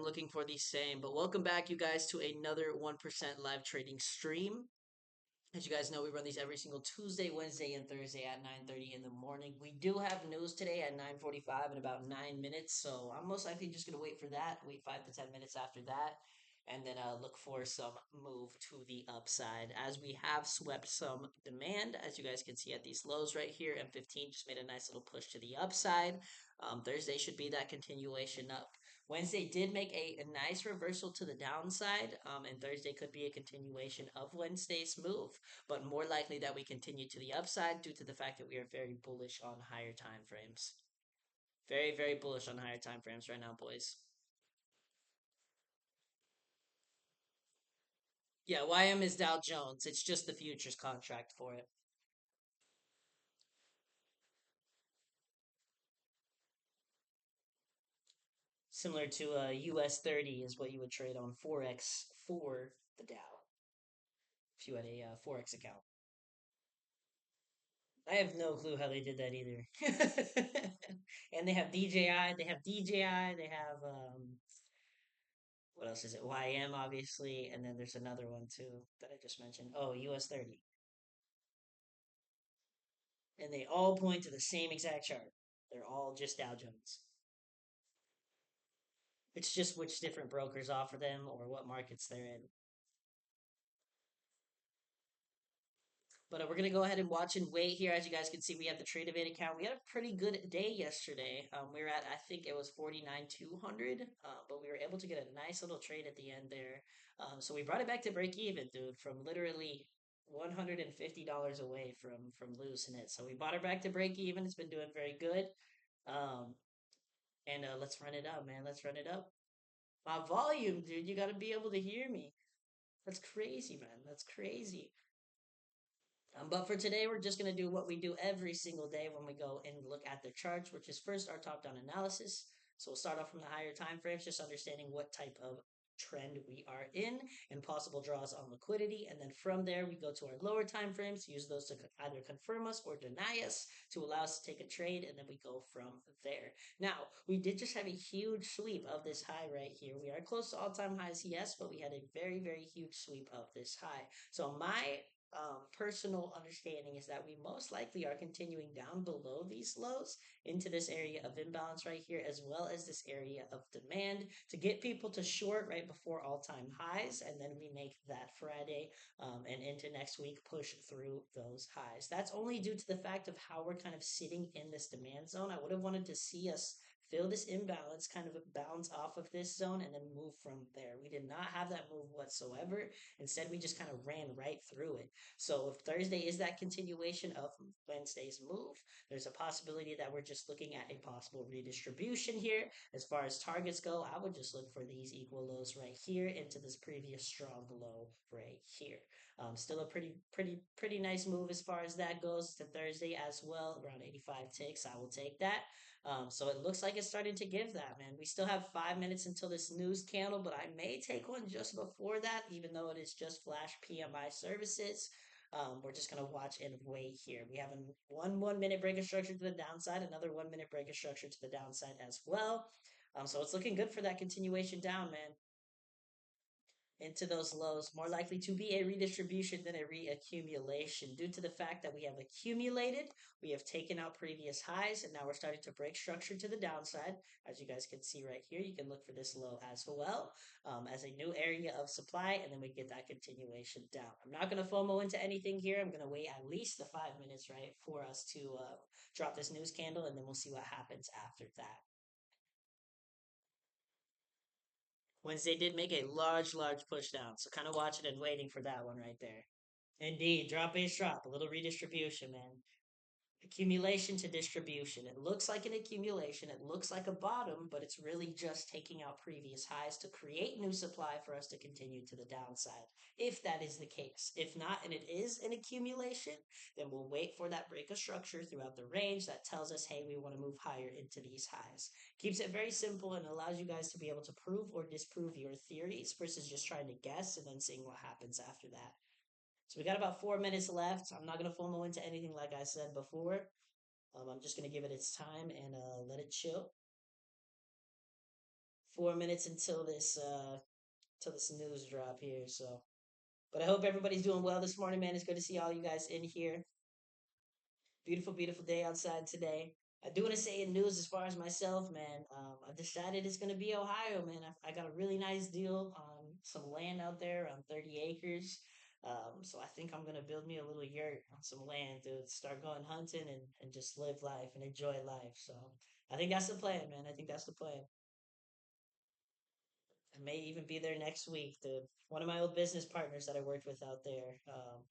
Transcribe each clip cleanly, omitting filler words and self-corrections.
looking for the same. But welcome back, you guys, to another 1% live trading stream. As you guys know, we run these every single Tuesday, Wednesday, and Thursday at 9:30 in the morning. We do have news today at 9:45 in about 9 minutes, so I'm most likely just gonna wait for that. Wait 5 to 10 minutes after that, and then look for some move to the upside. As we have swept some demand, as you guys can see at these lows right here, M15 just made a nice little push to the upside. Thursday should be that continuation up. Wednesday did make a nice reversal to the downside, and Thursday could be a continuation of Wednesday's move, but more likely that we continue to the upside due to the fact that we are very bullish on higher time frames. Very, very bullish on higher time frames right now, boys. Yeah, YM is Dow Jones. It's just the futures contract for it. Similar to a US 30 is what you would trade on Forex for the Dow if you had a Forex account. I have no clue how they did that either. And they have DJI, they have what else is it? YM obviously, and then there's another one too that I just mentioned. Oh, US 30. And they all point to the same exact chart. They're all just Dow Jones. It's just which different brokers offer them or what markets they're in. But we're gonna go ahead and watch and wait here. As you guys can see, we have the TradeAvate account. We had a pretty good day yesterday. We were at, I think it was 49,200, but we were able to get a nice little trade at the end there. So we brought it back to break even, dude, from literally $150 away from losing it. So we bought it back to break even. It's been doing very good. Um, and let's run it up, man. Let's run it up. My volume, dude. You got to be able to hear me. That's crazy, man. That's crazy. But for today, we're just going to do what we do every single day when we go and look at the charts, which is first our top-down analysis. So we'll start off from the higher time frames, just understanding what type of trend we are in and possible draws on liquidity. And then from there, we go to our lower time frames, use those to either confirm us or deny us to allow us to take a trade. And then we go from there. Now, we did just have a huge sweep of this high right here. We are close to all-time highs, yes, but we had a very, very huge sweep of this high. So my personal understanding is that we most likely are continuing down below these lows into this area of imbalance right here, as well as this area of demand to get people to short right before all-time highs, and then we make that Friday and into next week push through those highs. That's only due to the fact of how we're kind of sitting in this demand zone. I would have wanted to see us fill this imbalance, kind of bounce off of this zone, and then move from there. We did not have that move whatsoever. Instead, we just kind of ran right through it. So if Thursday is that continuation of Wednesday's move, there's a possibility that we're just looking at a possible redistribution here. As far as targets go, I would just look for these equal lows right here into this previous strong low right here. Still a pretty nice move as far as that goes to Thursday as well. Around 85 ticks, I will take that. So it looks like it's starting to give that, man. We still have 5 minutes until this news candle, but I may take one just before that, even though it is just flash PMI services. We're just gonna watch and wait here. We have one minute break of structure to the downside, another 1 minute break of structure to the downside as well. So it's looking good for that continuation down, man, into those lows, more likely to be a redistribution than a reaccumulation due to the fact that we have accumulated, we have taken out previous highs, and now we're starting to break structure to the downside. As you guys can see right here, you can look for this low as well as a new area of supply, and then we get that continuation down. I'm not going to FOMO into anything here. I'm going to wait at least the 5 minutes, right, for us to drop this news candle, and then we'll see what happens after that. Wednesday did make a large push down. So kind of watching and waiting for that one right there. Indeed, drop base drop, a little redistribution, man. Accumulation to distribution. It looks like an accumulation. It looks like a bottom, but it's really just taking out previous highs to create new supply for us to continue to the downside. If that is the case. If not, and it is an accumulation, then we'll wait for that break of structure throughout the range that tells us, hey, we want to move higher into these highs. Keeps it very simple and allows you guys to be able to prove or disprove your theories versus just trying to guess and then seeing what happens after that. So we got about 4 minutes left. I'm not going to FOMO into anything like I said before. I'm just going to give it its time and let it chill. 4 minutes till this news drop here. So, but I hope everybody's doing well this morning, man. It's good to see all you guys in here. Beautiful, beautiful day outside today. I do want to say in news as far as myself, man. I've decided it's going to be Ohio, man. I got a really nice deal on some land out there on 30 acres. So I think I'm going to build me a little yurt on some land, dude. Start going hunting and just live life and enjoy life. So I think that's the plan, man. I think that's the plan. I may even be there next week. One of my old business partners that I worked with out there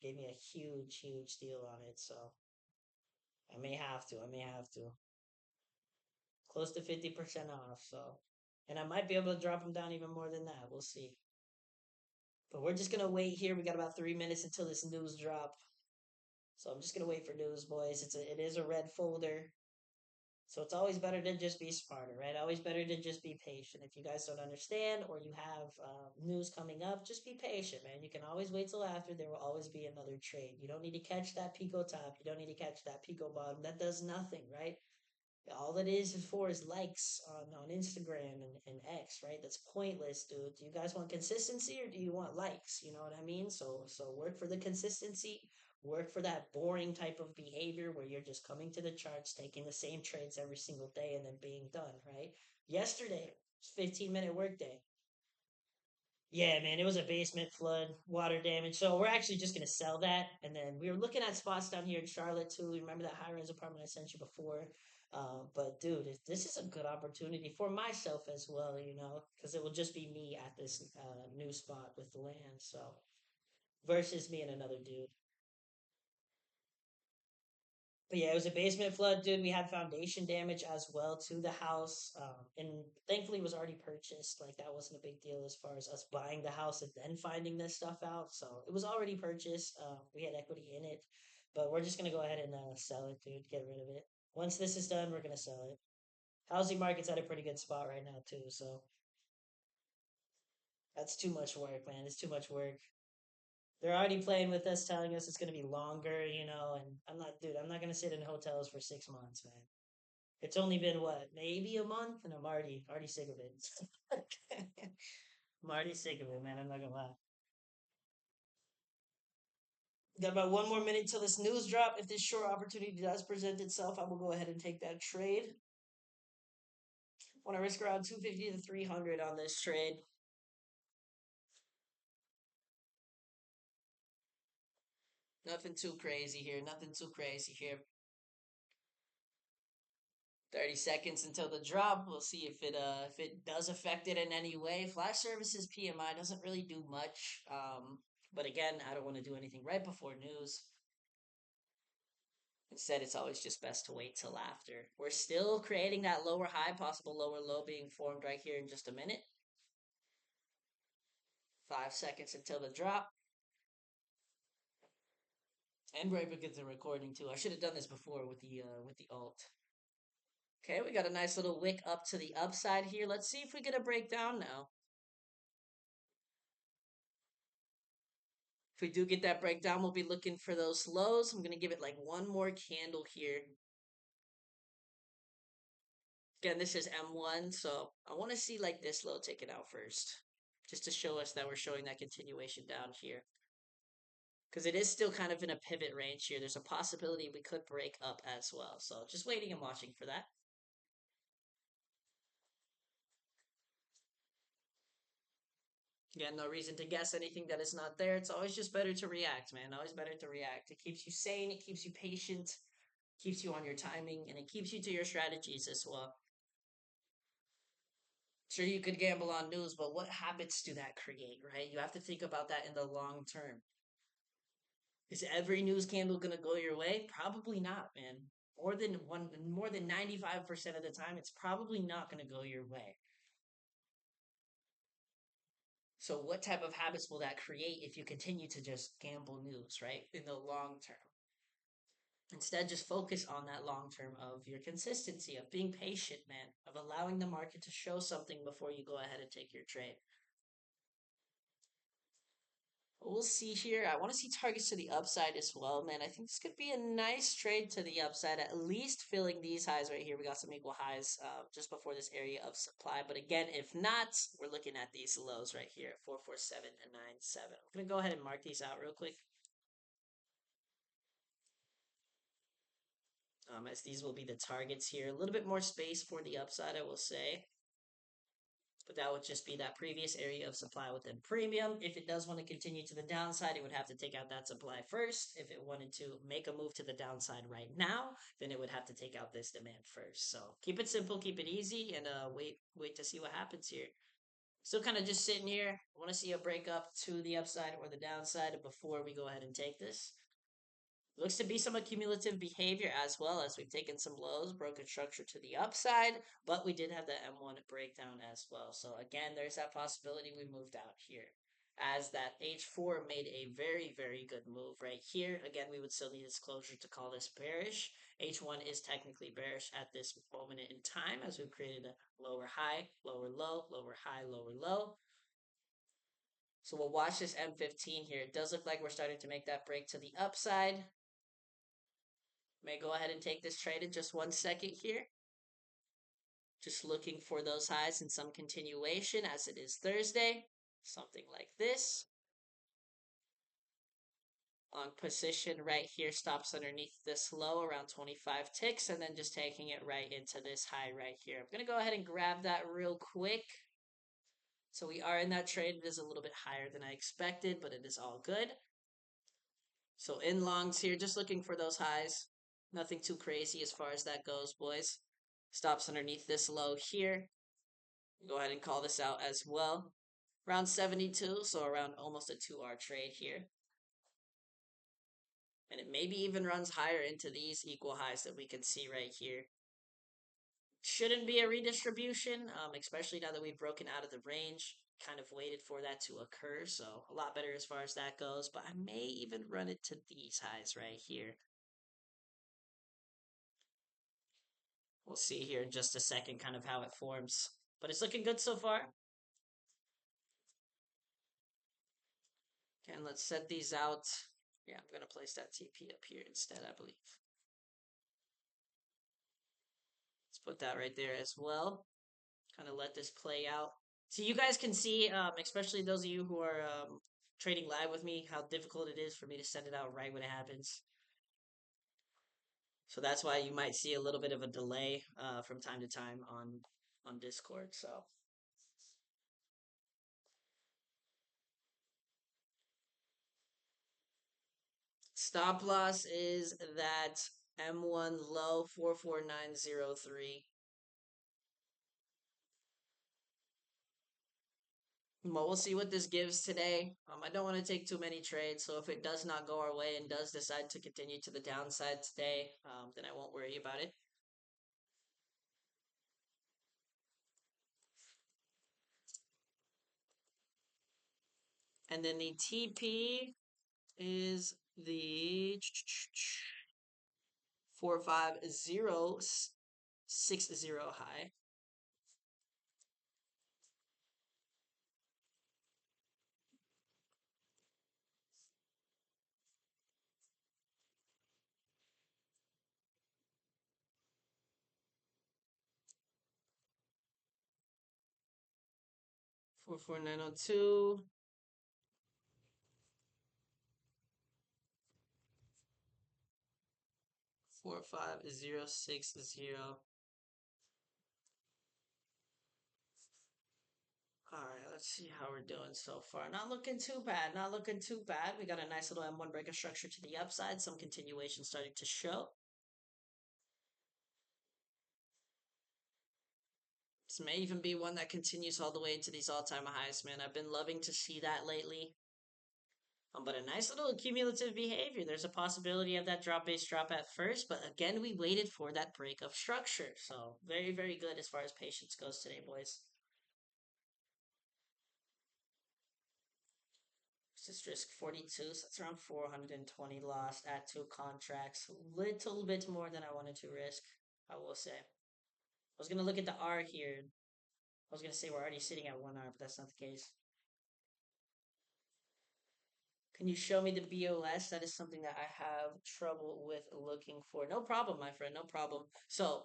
gave me a huge, huge deal on it. So I may have to. I may have to. Close to 50% off. So, and I might be able to drop them down even more than that. We'll see. But we're just gonna wait here. We got about 3 minutes until this news drop. So I'm just gonna wait for news, boys. It is a red folder. So it's always better to just be smarter, right? Always better to just be patient. If you guys don't understand or you have news coming up, just be patient, man. You can always wait till after. There will always be another trade. You don't need to catch that pico top. You don't need to catch that pico bottom. That does nothing, right? All it is for is likes on Instagram and X, right? That's pointless, dude. Do you guys want consistency or do you want likes? You know what I mean? So work for the consistency, work for that boring type of behavior where you're just coming to the charts, taking the same trades every single day and then being done, right? Yesterday, 15-minute workday. Yeah, man, it was a basement flood, water damage. So we're actually just gonna sell that, and then we were looking at spots down here in Charlotte too. Remember that high rise apartment I sent you before? But dude, this is a good opportunity for myself as well, because it will just be me at this new spot with the land. So versus me and another dude. But yeah, it was a basement flood, dude. We had foundation damage as well to the house, and thankfully it was already purchased. Like that wasn't a big deal as far as us buying the house and then finding this stuff out. So it was already purchased. We had equity in it, but we're just gonna go ahead and sell it, dude. Get rid of it. Once this is done, we're gonna sell it. Housing market's at a pretty good spot right now too. So that's too much work, man. It's too much work. They're already playing with us, telling us it's gonna be longer, and I'm not, dude. I'm not gonna sit in hotels for 6 months, man. It's only been what, maybe a month, and I'm already sick of it. I'm already sick of it, man. I'm not gonna lie. Got about 1 more minute till this news drop. If this short opportunity does present itself, I will go ahead and take that trade. Want to risk around 250 to 300 on this trade. Nothing too crazy here. Nothing too crazy here. 30 seconds until the drop. We'll see if it does affect it in any way. Flash services PMI doesn't really do much. But again, I don't want to do anything right before news. Instead, it's always just best to wait till after. We're still creating that lower high, possible lower low being formed right here in just a minute. 5 seconds until the drop. And we're able to get the recording too. I should have done this before with the alt. Okay, we got a nice little wick up to the upside here. Let's see if we get a breakdown now. If we do get that breakdown, we'll be looking for those lows. I'm going to give it like one more candle here. Again, this is M1, so I want to see like this low taken out first. Just to show us that we're showing that continuation down here. Because it is still kind of in a pivot range here. There's a possibility we could break up as well. So just waiting and watching for that. Again, no reason to guess anything that is not there. It's always just better to react, man. Always better to react. It keeps you sane, it keeps you patient, keeps you on your timing, and it keeps you to your strategies as well. Sure, you could gamble on news, but what habits do that create, right? You have to think about that in the long term. Is every news candle gonna go your way? Probably not, man. More than 95% of the time, it's probably not gonna go your way. So what type of habits will that create if you continue to just gamble news, right? In the long term. Instead, just focus on that long term of your consistency, of being patient, man, of allowing the market to show something before you go ahead and take your trade. We'll see here. I want to see targets to the upside as well, man. I think this could be a nice trade to the upside, at least filling these highs right here. We got some equal highs just before this area of supply. But again, if not, we're looking at these lows right here at 447 and 97. I'm going to go ahead and mark these out real quick, as these will be the targets here. A little bit more space for the upside, I will say. But that would just be that previous area of supply within premium. If it does want to continue to the downside, it would have to take out that supply first. If it wanted to make a move to the downside right now, then it would have to take out this demand first. So keep it simple, keep it easy, and wait to see what happens here. Still kind of just sitting here. I want to see a breakup to the upside or the downside before we go ahead and take this. Looks to be some accumulative behavior as well, as we've taken some lows, broken structure to the upside, but we did have the M1 breakdown as well. So again, there's that possibility we moved out here. As that H4 made a very, very good move right here. Again, we would still need its closure to call this bearish. H1 is technically bearish at this moment in time, as we've created a lower high, lower low, lower high, lower low. So we'll watch this M15 here. It does look like we're starting to make that break to the upside. May go ahead and take this trade in just 1 second here. Just looking for those highs and some continuation as it is Thursday. Something like this. Long position right here stops underneath this low around 25 ticks, and then just taking it right into this high right here. I'm going to go ahead and grab that real quick. So we are in that trade. It is a little bit higher than I expected, but it is all good. So in longs here, just looking for those highs. Nothing too crazy as far as that goes, boys. Stops underneath this low here. Go ahead and call this out as well. Around 72, so around almost a 2R trade here. And it maybe even runs higher into these equal highs that we can see right here. Shouldn't be a redistribution, especially now that we've broken out of the range. Kind of waited for that to occur, so a lot better as far as that goes. But I may even run it to these highs right here. We'll see here in just a second kind of how it forms. But it's looking good so far. Okay, and let's set these out. Yeah, I'm going to place that TP up here instead, I believe. Let's put that right there as well. Kind of let this play out. So you guys can see, especially those of you who are trading live with me, how difficult it is for me to send it out right when it happens. So that's why you might see a little bit of a delay from time to time on Discord. So stop loss is that M1 low 44903. But we'll see what this gives today. I don't want to take too many trades, so if it does not go our way and does decide to continue to the downside today, then I won't worry about it. And then the TP is the 45060 high. Four four nine zero two. 45060. All right, let's see how we're doing so far. Not looking too bad. Not looking too bad. We got a nice little M1 breaker structure to the upside. Some continuation starting to show. This may even be one that continues all the way into these all-time highs, man. I've been loving to see that lately. But a nice little cumulative behavior. There's a possibility of that drop-based drop at first, but again, we waited for that break of structure. So very, very good as far as patience goes today, boys. This is risk 42, so that's around 420 lost at two contracts. Little bit more than I wanted to risk, I will say. I was going to look at the R here. I was going to say we're already sitting at 1 R, but that's not the case. Can you show me the BOS? That is something that I have trouble with looking for. No problem, my friend, no problem. So,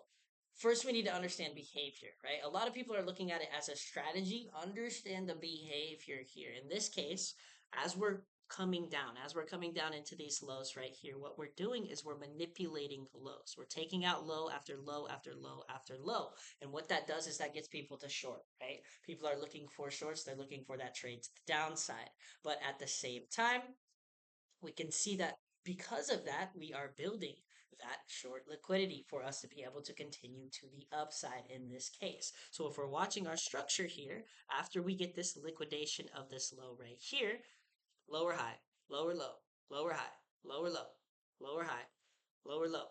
first we need to understand behavior, right? A lot of people are looking at it as a strategy. Understand the behavior here. In this case, as we're coming down into these lows right here, what we're doing is we're manipulating the lows. We're taking out low after low after low after low. And what that does is that gets people to short, right? People are looking for shorts, they're looking for that trade to the downside. But at the same time, we can see that because of that, we are building that short liquidity for us to be able to continue to the upside in this case. So if we're watching our structure here, after we get this liquidation of this low right here, lower high, lower low, lower high, lower low, lower high, lower low,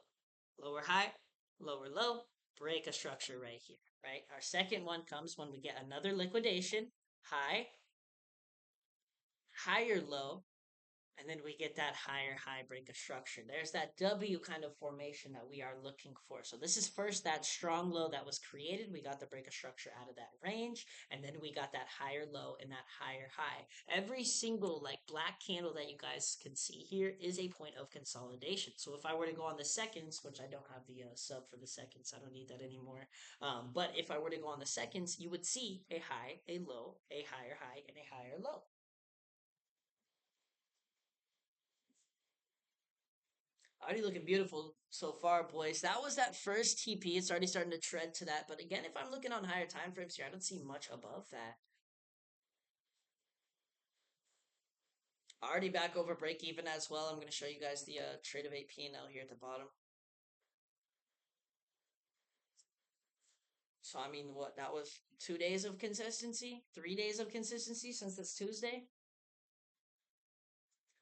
lower high, lower low, break a structure right here, right? Our second one comes when we get another liquidation, high, higher low, and then we get that higher high break of structure. There's that W kind of formation that we are looking for. So this is first that strong low that was created. We got the break of structure out of that range, and then we got that higher low and that higher high. Every single like black candle that you guys can see here is a point of consolidation. So if I were to go on the seconds, which I don't have the sub for the seconds, I don't need that anymore. But if I were to go on the seconds, you would see a high, a low, a higher high, and a higher low. Already looking beautiful so far, boys. That was that first TP. It's already starting to tread to that. But again, if I'm looking on higher time frames here, I don't see much above that. Already back over break even as well. I'm going to show you guys the trade of 8 P&L here at the bottom. So, I mean, what? That was 2 days of consistency? 3 days of consistency since it's Tuesday?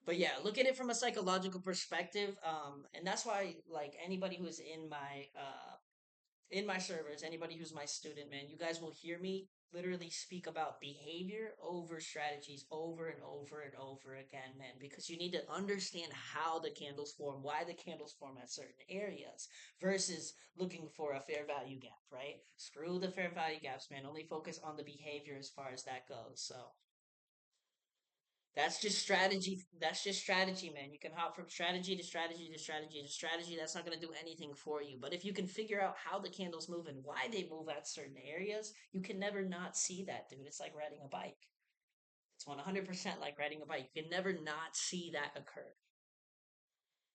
But yeah, look at it from a psychological perspective. And that's why, like, anybody who's in my servers, anybody who's my student, man, you guys will hear me literally speak about behavior over strategies over and over and over again, man, because you need to understand how the candles form, why the candles form at certain areas versus looking for a fair value gap, right? Screw the fair value gaps, man. Only focus on the behavior as far as that goes. So that's just strategy. That's just strategy, man. You can hop from strategy to strategy to strategy to strategy. That's not going to do anything for you. But if you can figure out how the candles move and why they move at certain areas, you can never not see that, dude. It's like riding a bike. It's 100% like riding a bike. You can never not see that occur.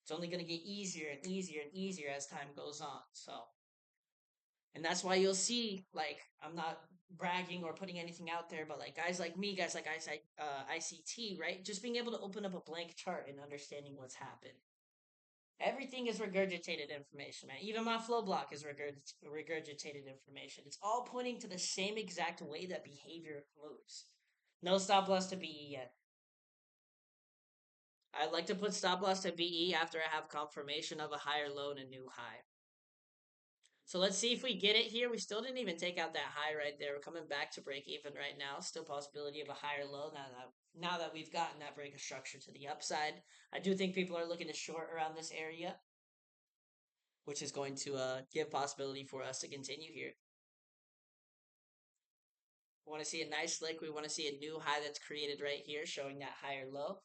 It's only going to get easier and easier and easier as time goes on. So, and that's why you'll see, like, I'm not bragging or putting anything out there, but like guys like me, guys like ICT, right? Just being able to open up a blank chart and understanding what's happened. Everything is regurgitated information, man. Even my flow block is regurgitated information. It's all pointing to the same exact way that behavior moves. No stop loss to BE yet. I'd like to put stop loss to BE after I have confirmation of a higher low and a new high. So let's see if we get it here. We still didn't even take out that high right there. We're coming back to break even right now. Still possibility of a higher low now that we've gotten that break of structure to the upside. I do think people are looking to short around this area, which is going to give possibility for us to continue here. We want to see a nice lick. We want to see a new high that's created right here, showing that higher low.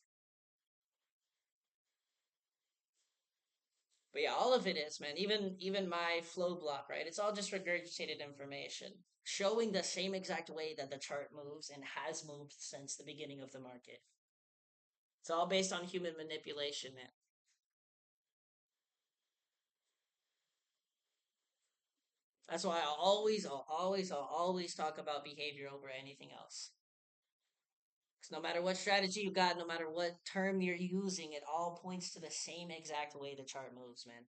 But yeah, all of it is, man. Even my flow block, right? It's all just regurgitated information, showing the same exact way that the chart moves and has moved since the beginning of the market. It's all based on human manipulation, man. That's why I'll always talk about behavior over anything else. Because no matter what strategy you got, no matter what term you're using, it all points to the same exact way the chart moves, man.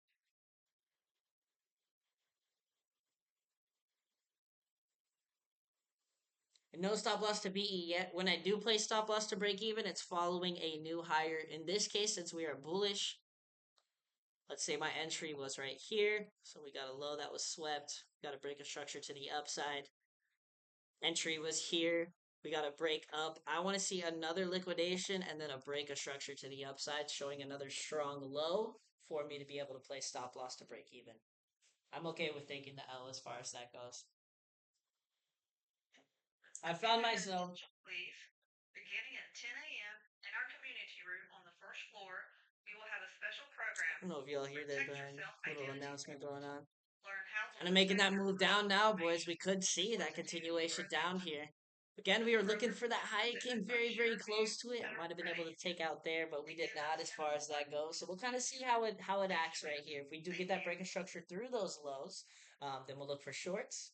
And no stop loss to BE yet. When I do play stop loss to break even, it's following a new higher. In this case, since we are bullish, let's say my entry was right here. So we got a low that was swept. Got to break a structure to the upside. Entry was here. We got to break up. I want to see another liquidation and then a break of structure to the upside, showing another strong low for me to be able to play stop loss to break even. I'm okay with taking the L as far as that goes. I found myself I don't know if y'all hear that little announcement going on. Kind of making that move down now, boys. We could see that continuation down here. Again, we were looking for that high. It came very, very close to it. I might have been able to take out there, but we did not as far as that goes. So we'll kind of see how it acts right here. If we do get that breaking structure through those lows, then we'll look for shorts.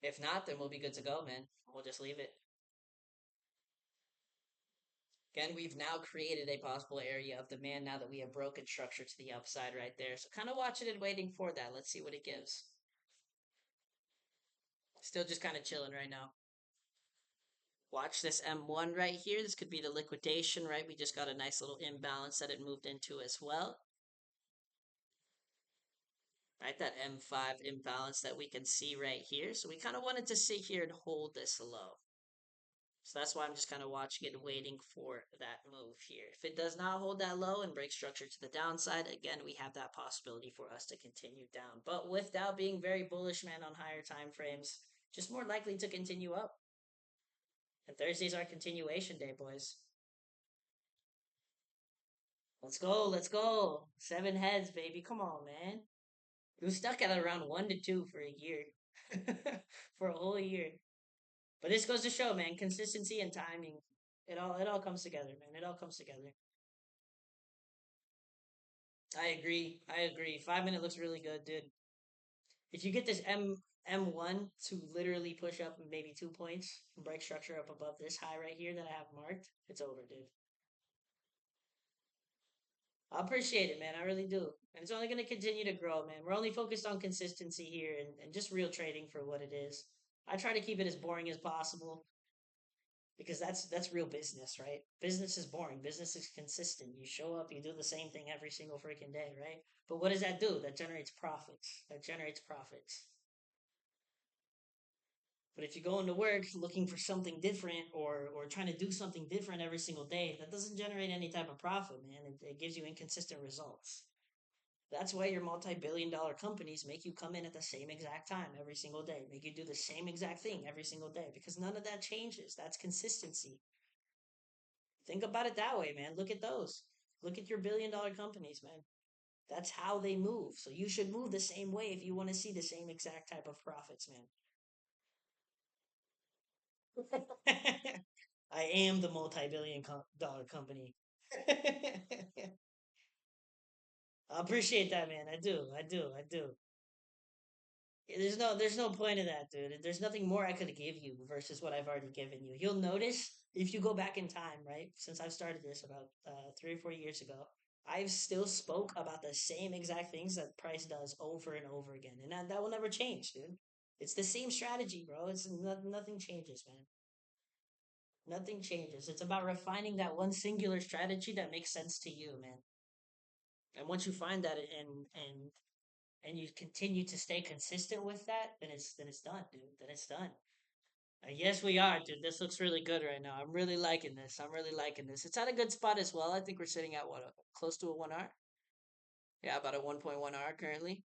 If not, then we'll be good to go, man. We'll just leave it. Again, we've now created a possible area of demand now that we have broken structure to the upside right there. So kind of watching and waiting for that. Let's see what it gives. Still just kind of chilling right now. Watch this M1 right here. This could be the liquidation, right? We just got a nice little imbalance that it moved into as well. Right, that M5 imbalance that we can see right here. So we kind of wanted to sit here and hold this low. So that's why I'm just kind of watching it and waiting for that move here. If it does not hold that low and break structure to the downside, again, we have that possibility for us to continue down. But without being very bullish, man, on higher time frames, just more likely to continue up. And Thursday's our continuation day, boys. Let's go, let's go. 7 heads, baby. Come on, man. We was stuck at around 1 to 2 for a year. For a whole year. But this goes to show, man, consistency and timing. It all comes together, man. It all comes together. I agree. I agree. 5 minute looks really good, dude. If you get this M1 to literally push up maybe 2 points and break structure up above this high right here that I have marked, it's over, dude. I appreciate it, man. I really do. And it's only going to continue to grow, man. We're only focused on consistency here and just real trading for what it is. I try to keep it as boring as possible because that's real business, right? Business is boring. Business is consistent. You show up, you do the same thing every single freaking day, right? But what does that do? That generates profits. That generates profits. But if you go into work looking for something different or trying to do something different every single day, that doesn't generate any type of profit, man. It gives you inconsistent results. That's why your multi-billion-dollar companies make you come in at the same exact time every single day, make you do the same exact thing every single day because none of that changes. That's consistency. Think about it that way, man. Look at those. Look at your billion-dollar companies, man. That's how they move. So you should move the same way if you want to see the same exact type of profits, man. I am the multi-billion dollar company. I appreciate that, man. I do. I do. I do. There's no point in that, dude. There's nothing more I could give you versus what I've already given you. You'll notice if you go back in time, right? Since I've started this about 3 or 4 years ago, I've still spoke about the same exact things that Price does over and over again, and that will never change, dude. It's the same strategy, bro. Nothing changes, man. Nothing changes. It's about refining that one singular strategy that makes sense to you, man. And once you find that and you continue to stay consistent with that, then it's done, dude. Then it's done. Yes, we are, dude. This looks really good right now. I'm really liking this. I'm really liking this. It's at a good spot as well. I think we're sitting at what, close to a 1R? Yeah, about a 1.1R currently.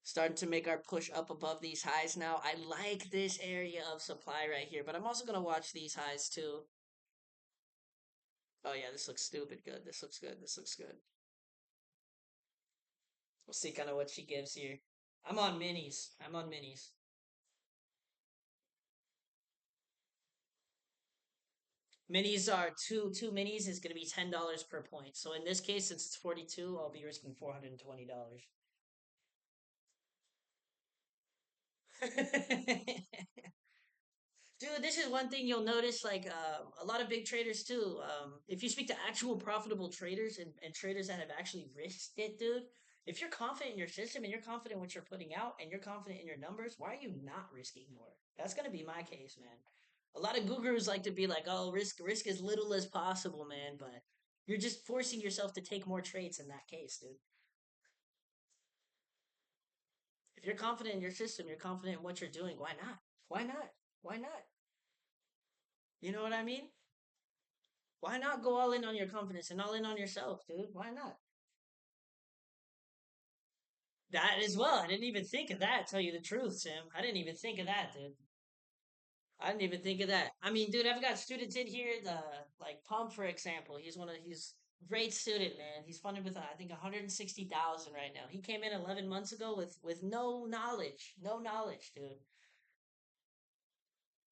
Starting to make our push up above these highs now. I like this area of supply right here, but I'm also going to watch these highs too. Oh yeah, this looks stupid good. This looks good. This looks good. We'll see kind of what she gives here. I'm on minis. I'm on minis. Minis are two minis is going to be $10 per point. So in this case, since it's 42, I'll be risking $420. Dude, this is one thing you'll notice, like a lot of big traders too. If you speak to actual profitable traders and traders that have actually risked it, dude, if you're confident in your system and you're confident in what you're putting out and you're confident in your numbers, why are you not risking more? That's gonna be my case, man. A lot of gurus like to be like, "Oh, risk as little as possible, man," but you're just forcing yourself to take more trades in that case, dude. If you're confident in your system, you're confident in what you're doing, why not? Why not? Why not? You know what I mean? Why not go all in on your confidence and all in on yourself, dude? Why not? That as well. I didn't even think of that, tell you the truth, Sam. I didn't even think of that, dude. I didn't even think of that. I mean, dude, I've got students in here, the like Pump, for example. He's one of he's Great student, man. He's funded with I think 160,000 right now. He came in 11 months ago with no knowledge, no knowledge, dude,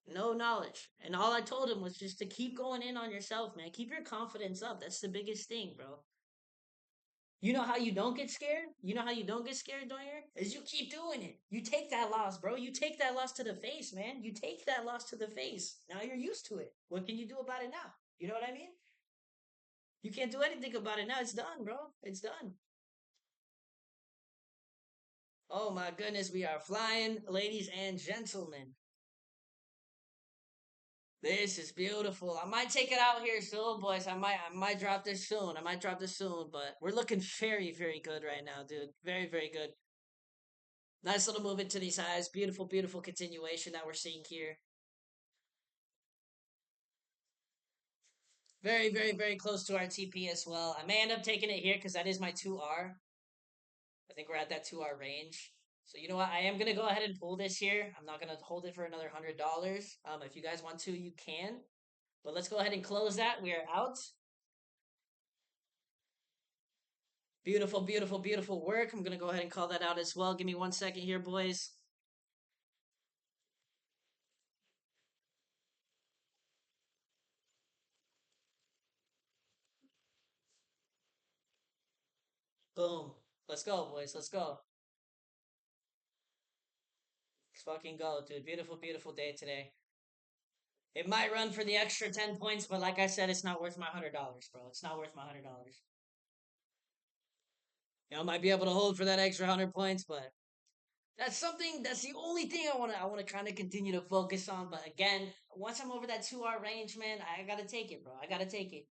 no knowledge. And all I told him was just to keep going in on yourself, man. Keep your confidence up. That's the biggest thing, bro. You know how you don't get scared? You know how you don't get scared, Doyer? Is you keep doing it. You take that loss, bro. You take that loss to the face, man. You take that loss to the face. Now you're used to it. What can you do about it now? You know what I mean? You can't do anything about it now. It's done, bro. It's done. Oh my goodness, we are flying, ladies and gentlemen. This is beautiful. I might take it out here soon, boys. I might drop this soon. I might drop this soon, but we're looking very, very good right now, dude. Very, very good. Nice little move into these highs. Beautiful, beautiful continuation that we're seeing here. Very, very, very close to our TP as well. I may end up taking it here because that is my 2R. I think we're at that 2R range. So you know what? I am gonna go ahead and pull this here. I'm not gonna hold it for another $100. If you guys want to, you can. But let's go ahead and close that. We are out. Beautiful, beautiful, beautiful work. I'm gonna go ahead and call that out as well. Give me 1 second here, boys. Boom. Let's go, boys. Let's go. Let's fucking go, dude. Beautiful, beautiful day today. It might run for the extra 10 points, but like I said, it's not worth my $100, bro. It's not worth my $100. You know, I might be able to hold for that extra 100 points, but that's something. That's the only thing I wanna kind of continue to focus on. But again, once I'm over that 2R range, man, I gotta take it, bro. I gotta take it.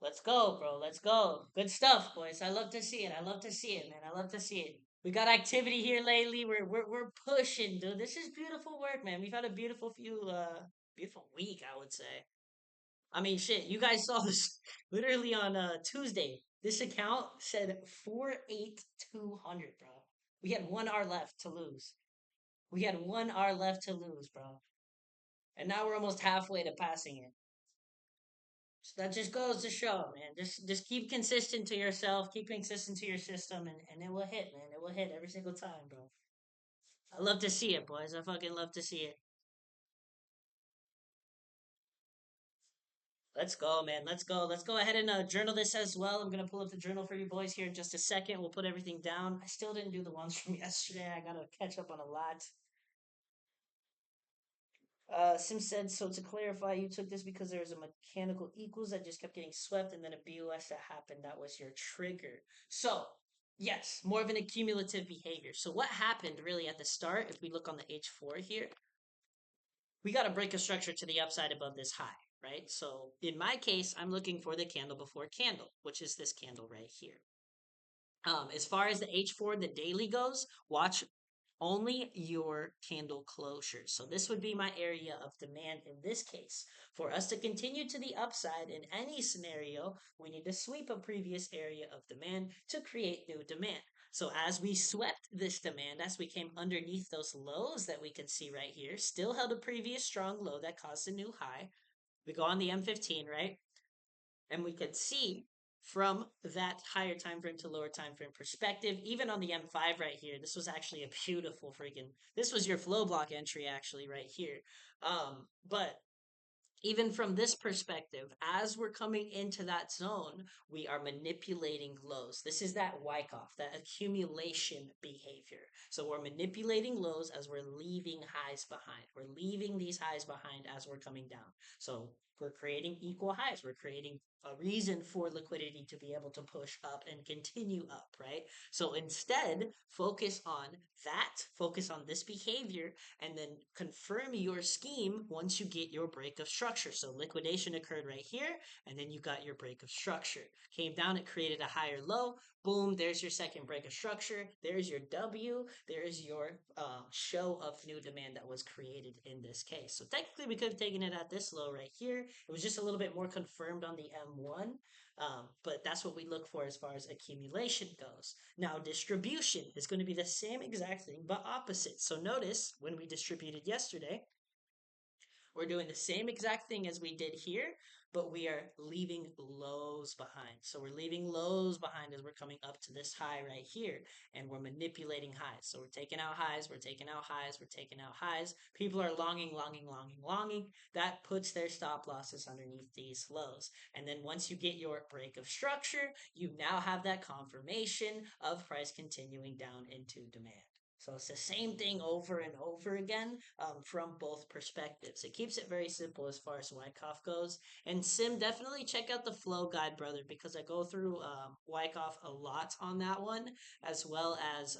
Let's go, bro. Let's go. Good stuff, boys. I love to see it. I love to see it, man. I love to see it. We got activity here lately. We're pushing, dude. This is beautiful work, man. We've had a beautiful week, I would say. I mean, shit. You guys saw this literally on Tuesday. This account said 48200, bro. We had 1 hour left to lose. We had 1 hour left to lose, bro. And now we're almost halfway to passing it. So that just goes to show, man. Just keep consistent to yourself, keep consistent to your system, and it will hit, man. It will hit every single time, bro. I love to see it, boys. I fucking love to see it. Let's go, man. Let's go. Let's go ahead and journal this as well. I'm gonna pull up the journal for you boys here in just a second. We'll put everything down. I still didn't do the ones from yesterday. I gotta catch up on a lot. Sim said, so to clarify, you took this because there was a mechanical equals that just kept getting swept and then a BOS that happened. That was your trigger. So, yes, more of an accumulative behavior. So, what happened really at the start, if we look on the H4 here, we got to break a structure to the upside above this high, right? So, in my case, I'm looking for the candle before candle, which is this candle right here. As far as the H4, the daily goes, watch only your candle closures. So this would be my area of demand in this case. For us to continue to the upside in any scenario, we need to sweep a previous area of demand to create new demand. So as we swept this demand, as we came underneath those lows that we can see right here, still held a previous strong low that caused a new high. We go on the M15, right? And we could see from that higher time frame to lower time frame perspective, even on the M5 right here, this was actually a beautiful freaking. This was your flow block entry actually right here. But even from this perspective, as we're coming into that zone, we are manipulating lows. This is that Wyckoff, that accumulation behavior. So we're manipulating lows as we're leaving highs behind. We're leaving these highs behind as we're coming down. So we're creating equal highs. We're creating a reason for liquidity to be able to push up and continue up, right? So instead, focus on this behavior and then confirm your scheme once you get your break of structure. So liquidation occurred right here, and then you got your break of structure. Came down, it created a higher low. Boom, there's your second break of structure. There's your W. There's your show of new demand that was created in this case. So technically, we could have taken it at this low right here. It was just a little bit more confirmed on the M1. But that's what we look for as far as accumulation goes. Now, distribution is going to be the same exact thing, but opposite. So notice when we distributed yesterday, We're doing the same exact thing as we did here, but we are leaving lows behind. So we're leaving lows behind as we're coming up to this high right here, and we're manipulating highs. So we're taking out highs, we're taking out highs, we're taking out highs. People are longing, longing, longing, longing. That puts their stop losses underneath these lows. And then once you get your break of structure, you now have that confirmation of price continuing down into demand. So it's the same thing over and over again from both perspectives. It keeps it very simple as far as Wyckoff goes. And Sim, definitely check out the flow guide, brother, because I go through Wyckoff a lot on that one, as well as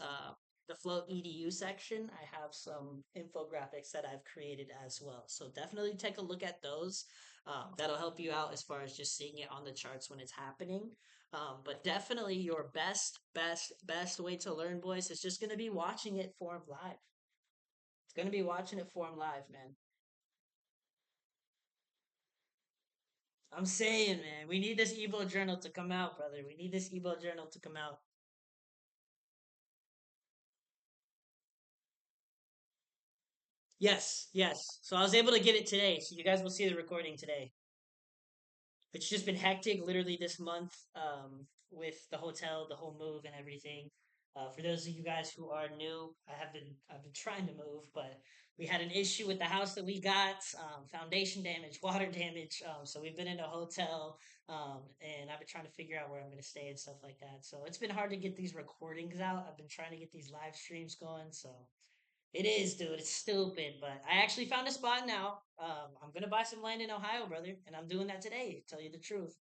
the flow edu section. I have some infographics that I've created as well. So definitely take a look at those. That'll help you out as far as just seeing it on the charts when it's happening. But definitely your best way to learn, boys, is just going to be watching it form live. It's going to be watching it form live, man. I'm saying, man, we need this Ebo journal to come out, brother. We need this Ebo journal to come out. Yes, yes. So I was able to get it today. So you guys will see the recording today. It's just been hectic literally this month with the hotel, the whole move and everything. For those of you guys who are new, I've been trying to move, but we had an issue with the house that we got, foundation damage, water damage. So we've been in a hotel, and I've been trying to figure out where I'm going to stay and stuff like that. So it's been hard to get these recordings out. I've been trying to get these live streams going. So it is, dude. It's stupid, but I actually found a spot now. I'm gonna buy some land in Ohio, brother, and I'm doing that today. To tell you the truth.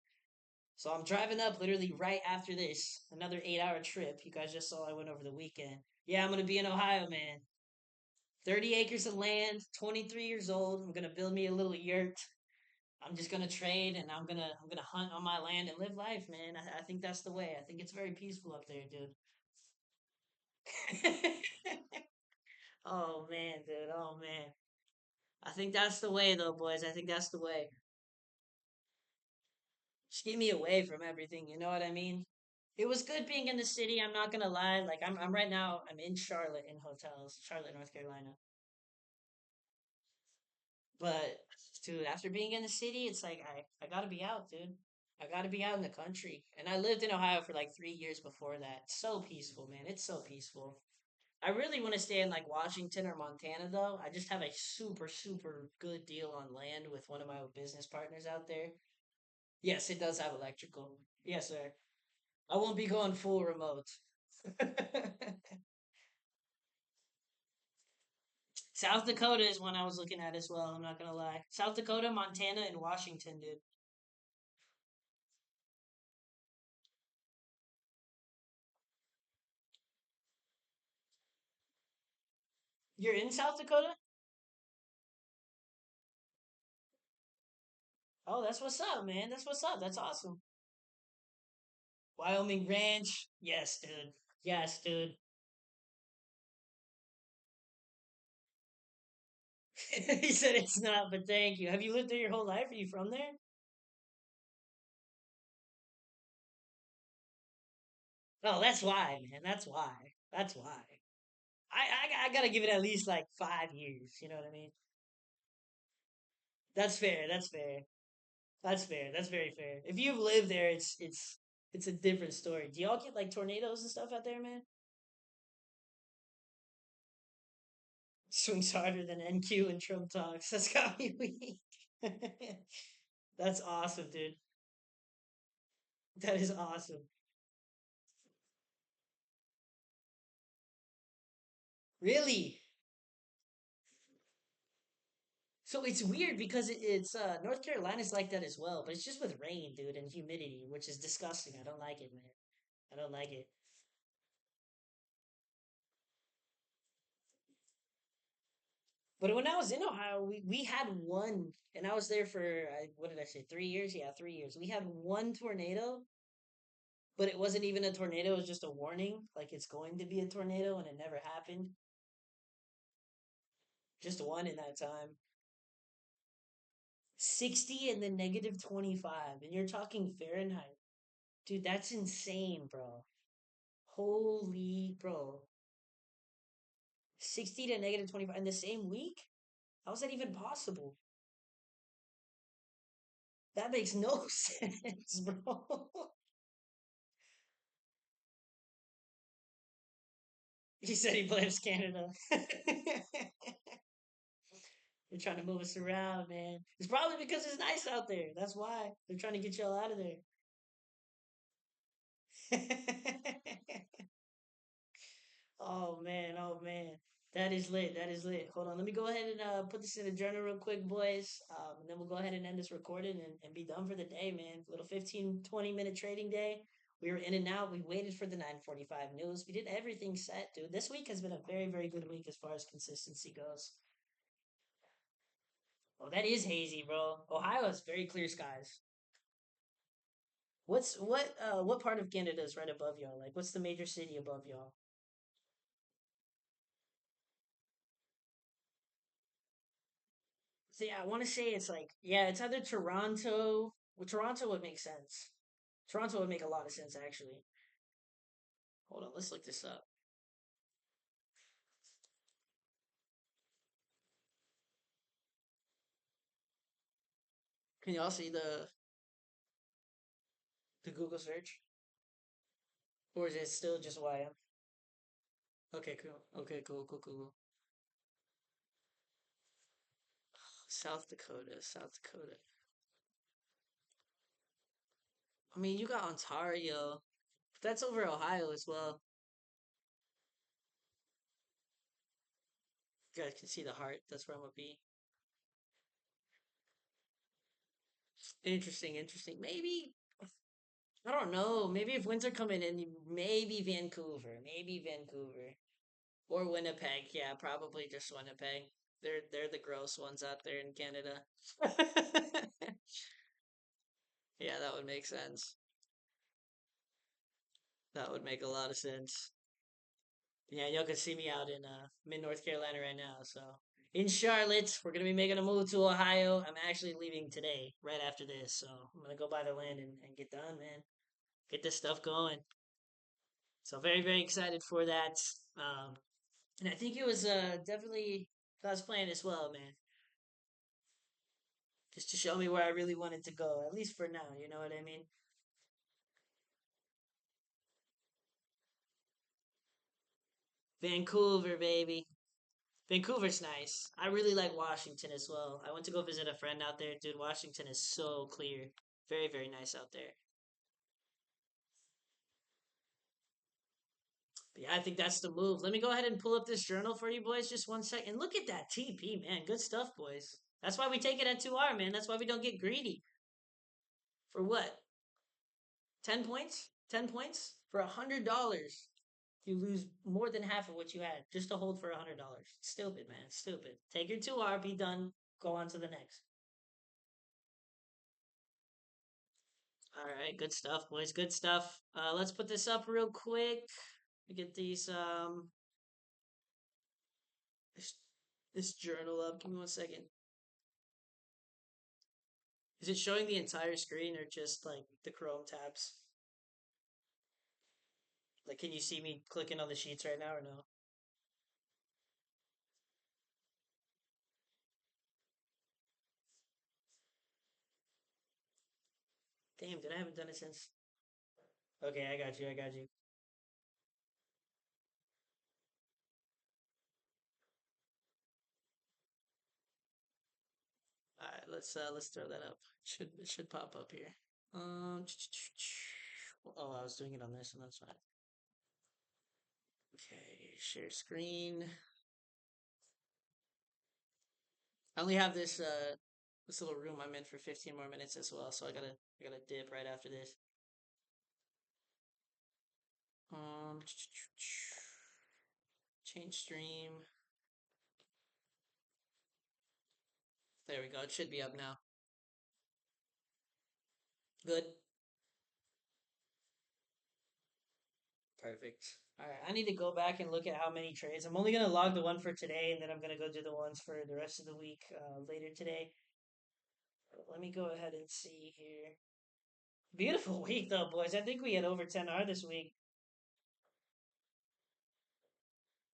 So I'm driving up literally right after this. Another 8 hour trip. You guys just saw I went over the weekend. Yeah, I'm gonna be in Ohio, man. 30 acres of land. 23 years old. I'm gonna build me a little yurt. I'm just gonna trade, and I'm gonna hunt on my land and live life, man. I think that's the way. I think it's very peaceful up there, dude. Oh man, dude. Oh man. I think that's the way, though, boys. I think that's the way. Just get me away from everything. You know what I mean? It was good being in the city. I'm not gonna lie. Like I'm right now. I'm in Charlotte in hotels, Charlotte, North Carolina. But dude, after being in the city, it's like I gotta be out, dude. I gotta be out in the country. And I lived in Ohio for like 3 years before that. So peaceful, man. It's so peaceful. I really want to stay in like Washington or Montana though. I just have a super good deal on land with one of my business partners out there. Yes, it does have electrical. Yes, sir. I won't be going full remote. South Dakota is one I was looking at as well. I'm not gonna lie. South Dakota, Montana, and Washington, dude. You're in South Dakota? Oh, that's what's up, man. That's what's up. That's awesome. Wyoming Ranch. Yes, dude. Yes, dude. He said it's not, but thank you. Have you lived there your whole life? Are you from there? Oh, that's why, man. That's why. That's why. I gotta give it at least like 5 years. You know what I mean? That's fair. That's fair. That's fair. That's very fair. If you've lived there, it's a different story. Do y'all get like tornadoes and stuff out there, man? Swings harder than NQ and Trump talks. That's got me weak. That's awesome, dude. That is awesome. Really? So it's weird because it's North Carolina's like that as well, but it's just with rain, dude, and humidity, which is disgusting. I don't like it, man. I don't like it. But when I was in Ohio, we had one, and I was there for what did I say, 3 years? Yeah, 3 years. We had one tornado, but it wasn't even a tornado. It was just a warning, like it's going to be a tornado, and it never happened. Just one in that time. 60 and then negative 25, and you're talking Fahrenheit. Dude, that's insane, bro. Holy bro. 60 to negative 25 in the same week? How is that even possible? That makes no sense, bro. He said he blames Canada. They're trying to move us around, man. It's probably because it's nice out there. That's why they're trying to get y'all out of there. Oh man, oh man. That is lit. That is lit. Hold on. Let me go ahead and put this in the journal real quick, boys. And then we'll go ahead and end this recording and be done for the day, man. Little 15-20 minute trading day. We were in and out. We waited for the 9:45 news. We did everything set, dude. This week has been a very, very good week as far as consistency goes. Oh, that is hazy, bro. Ohio has very clear skies. What part of Canada is right above y'all? Like what's the major city above y'all? See, I want to say it's like, yeah, it's either Toronto. Well, Toronto would make sense. Toronto would make a lot of sense, actually. Hold on, let's look this up. Can y'all see the Google search, or is it still just YM? Okay, cool. Okay, cool, cool, cool. South Dakota, South Dakota. I mean, you got Ontario, but that's over Ohio as well. You guys can see the heart. That's where I'm gonna be. Interesting, interesting. Maybe I don't know. Maybe if winter coming in, maybe Vancouver, maybe Vancouver. Or Winnipeg, yeah, probably just Winnipeg. They're the gross ones out there in Canada. Yeah, that would make sense. That would make a lot of sense. Yeah, y'all can see me out in mid North Carolina right now. So in Charlotte, we're gonna be making a move to Ohio. I'm actually leaving today, right after this. So I'm gonna go buy the land and get done, man. Get this stuff going. So very, very excited for that. Um, and I think it was definitely God's plan as well, man. Just to show me where I really wanted to go, at least for now. You know what I mean? Vancouver, baby. Vancouver's nice. I really like Washington as well. I went to go visit a friend out there. Dude, Washington is so clear. Very, very nice out there. But yeah, I think that's the move. Let me go ahead and pull up this journal for you boys. Just 1 second. Look at that TP, man. Good stuff, boys. That's why we take it at 2R, man. That's why we don't get greedy. For what? 10 points? 10 points? For $100. You lose more than half of what you had just to hold for $100. Stupid, man. Stupid. Take your 2R, be done, go on to the next. All right, good stuff, boys. Good stuff. Let's put this up real quick. We get this this journal up. Give me 1 second. Is it showing the entire screen or just like the Chrome tabs? Like, can you see me clicking on the sheets right now or no? Damn, did I haven't done it since? Okay, I got you. I got you. All right, let's throw that up. It should pop up here. Oh, I was doing it on this, and that's fine. Okay, share screen. I only have this little room I'm in for 15 more minutes as well, so I gotta dip right after this. Um, change stream. There we go. It should be up now. Good. Perfect. All right, I need to go back and look at how many trades. I'm only gonna log the one for today, and then I'm gonna go do the ones for the rest of the week later today. Let me go ahead and see here. Beautiful week though, boys. I think we had over 10R this week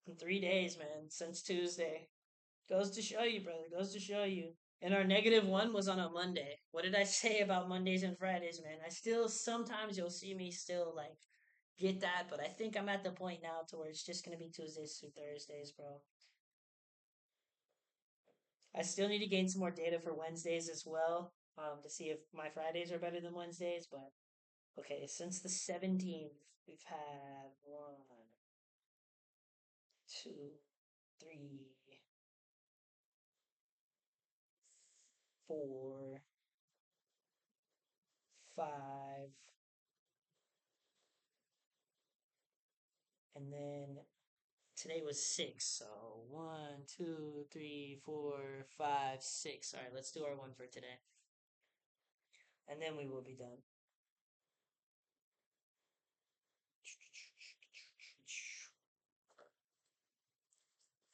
in 3 days, man, since Tuesday. Goes to show you, brother. Goes to show you. And our -1 was on a Monday. What did I say about Mondays and Fridays, man? I still sometimes you'll see me still like get that, but I think I'm at the point now to where it's just gonna be Tuesdays through Thursdays, bro. I still need to gain some more data for Wednesdays as well, to see if my Fridays are better than Wednesdays. But okay, since the 17th, we've had one, two, three, four, five, and then today was six. So one, two, three, four, five, six. All right, let's do our one for today, and then we will be done.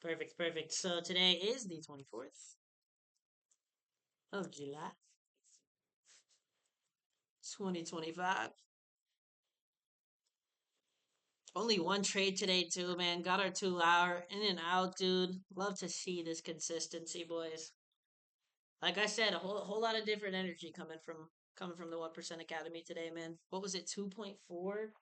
Perfect, perfect. So today is the 24th of July, 2025. Only one trade today, too, man. Got our 2 hour in and out, dude. Love to see this consistency, boys. Like I said, a whole lot of different energy coming from the 1% Academy today, man. What was it, 2.4?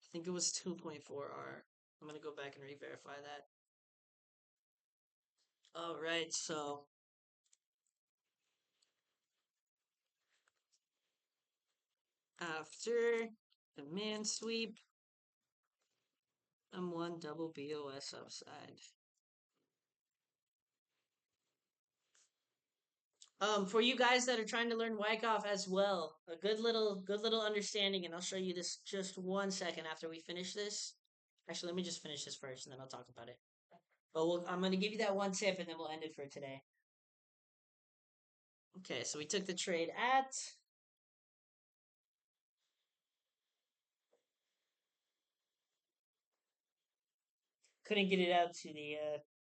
I think it was 2.4 R. I'm gonna go back and re-verify that. All right, so after the man sweep, I'm one double BOS upside. For you guys that are trying to learn Wyckoff as well, a good little understanding, and I'll show you this just 1 second after we finish this. Actually, let me just finish this first, and then I'll talk about it. But I'm going to give you that one tip, and then we'll end it for today. Okay, so we took the trade at. Couldn't get it out to the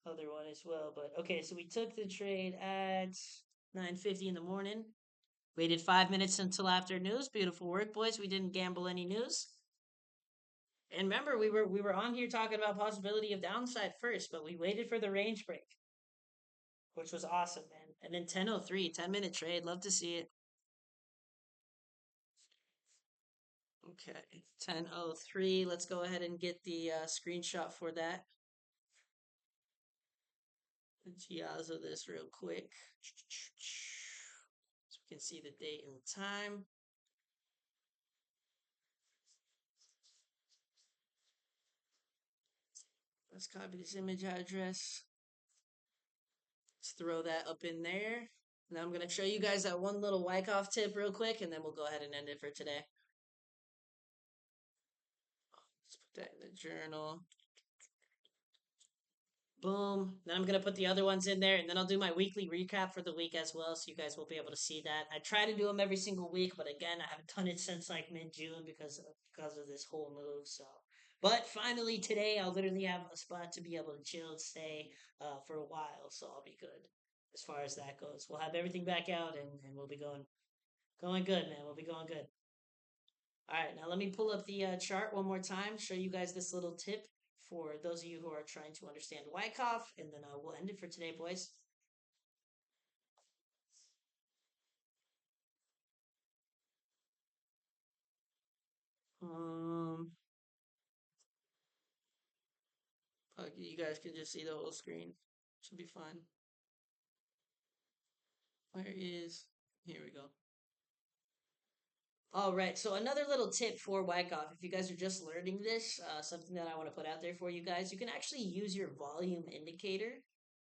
other one as well, but okay, so we took the trade at 9:50 in the morning. Waited 5 minutes until after news. Beautiful work, boys. We didn't gamble any news. And remember, we were on here talking about possibility of downside first, but we waited for the range break, which was awesome, man. And then 10:03, 10-minute trade. Love to see it. Okay, 10:03. Let's go ahead and get the screenshot for that. Let's Giazzo this real quick. So we can see the date and the time. Let's copy this image address. Let's throw that up in there. Now I'm going to show you guys that one little Wyckoff tip real quick, and then we'll go ahead and end it for today. Let's put that in the journal. Boom. Then I'm going to put the other ones in there, and then I'll do my weekly recap for the week as well, so you guys will be able to see that. I try to do them every single week, but again, I haven't done it since like mid-June because of this whole move. So, but finally today, I'll literally have a spot to be able to chill and stay for a while, so I'll be good as far as that goes. We'll have everything back out, and we'll be going good, man. We'll be going good. All right, now let me pull up the chart one more time, show you guys this little tip for those of you who are trying to understand Wyckoff, and then we'll end it for today, boys. Um, okay, you guys can just see the whole screen. Should be fine. Where is? Here we go. All right. So another little tip for Wyckoff, if you guys are just learning this, something that I want to put out there for you guys, you can actually use your volume indicator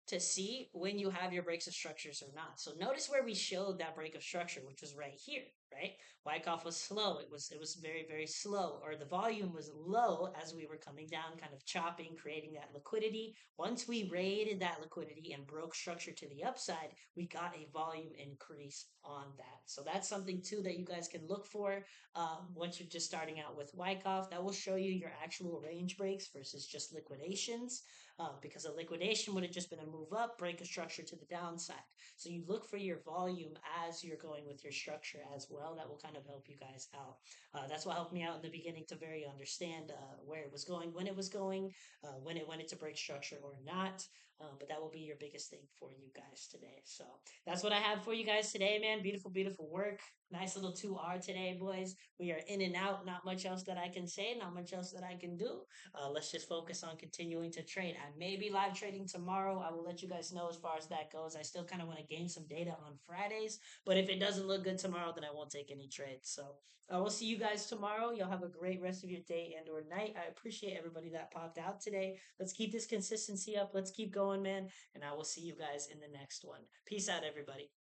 to see when you have your breaks of structures or not. So notice where we showed that break of structure, which was right here, right? Wyckoff was slow. It was very slow, or the volume was low as we were coming down, kind of chopping, creating that liquidity. Once we raided that liquidity and broke structure to the upside, we got a volume increase on that. So that's something too that you guys can look for once you're just starting out with Wyckoff. That will show you your actual range breaks versus just liquidations, because a liquidation would have just been a move up, break a structure to the downside. So you look for your volume as you're going with your structure as well. That will kind of help you guys out. That's what helped me out in the beginning to very understand where it was going, when it was going, when it went into break structure or not. But that will be your biggest thing for you guys today. So that's what I have for you guys today, man. Beautiful, beautiful work. Nice little 2R today, boys. We are in and out. Not much else that I can say. Not much else that I can do. Let's just focus on continuing to trade. I may be live trading tomorrow. I will let you guys know as far as that goes. I still kind of want to gain some data on Fridays, but if it doesn't look good tomorrow, then I won't take any trades. So I will see you guys tomorrow. Y'all have a great rest of your day and or night. I appreciate everybody that popped out today. Let's keep this consistency up. Let's keep going, man. And I will see you guys in the next one. Peace out, everybody.